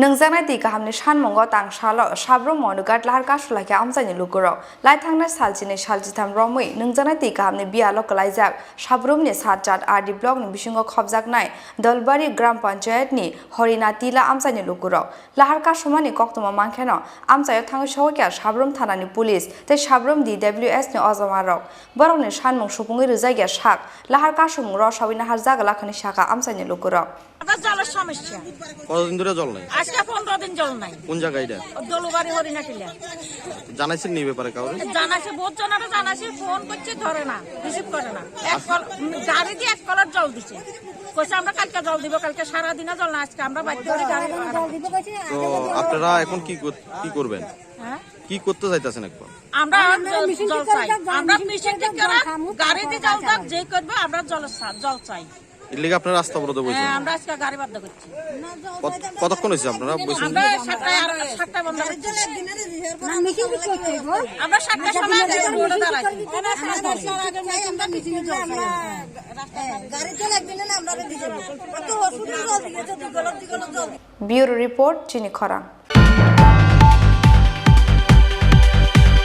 नोंजानाय दै गाहामनि सानमंगाव तांसाल साब्रम मनुगाट लाहार कासुलाखे आमजायनि लुगुराव लाइथांनाय सालजिनै सालजिथाम रमै नोंजानाय दै गाहामनि बियाल कलाइजाक साब्रमनि सातजात आरडि ब्लकनि बिसिङाव खबजाकनाय दलबारि ग्राम पन्चायतनि हरिना तिला आमजायनि लुगुराव लाहार कासुमानि कक्तमा मांखेनो आमजायाव थाङै सहैया साब्रम थानानि पुलिस ते साब्रम DWS नि अजमारक बरकनि सानमं सुफुङै रोजायगा साक लाहार कासुमं रसावि नाहार जागलाखनि साका आमजायनि लुगुराव জলের সমস্যা কতদিন ধরে জল নাই? আজকে 15 দিন জল নাই। কোন জায়গা এটা? দলুবাড়ি হরিণাটিলা। জানাইছেন এই ব্যাপারে কাউরে? জানাইছে, বহুত জনারে জানাইছে, ফোন করছে ধরে না, রিসিভ করে না। গাড়ি দিয়ে 1 কলার জল দিছে। কইছে আমরা কালকে জল দিব, কালকে সারা দিনে জল না, আজকে আমরা বাধ্য হয়ে গাড়ি জল দিব কইছে। তো আপনারা এখন কি করবেন? হ্যাঁ? কি করতে চাইতাছেন এখন? আমরা জল চাই। আমরা মিশন ঠিক করে গাড়ি দিয়ে জল দাও, যে করবে আমরা জল চাই। এর লাগি আপনারা রাস্তা অবরোধ বসেছেন? হ্যাঁ, আমরা আজকে গাড়ি বন্ধ করছি। কতক্ষণ হইছে আপনারা বসেছেন? আমরা 7টা বন্ধ করছি। আমরা 7টার সময় রোডে দাঁড়াইছি। ব্যুরো রিপোর্ট চিনি খরা।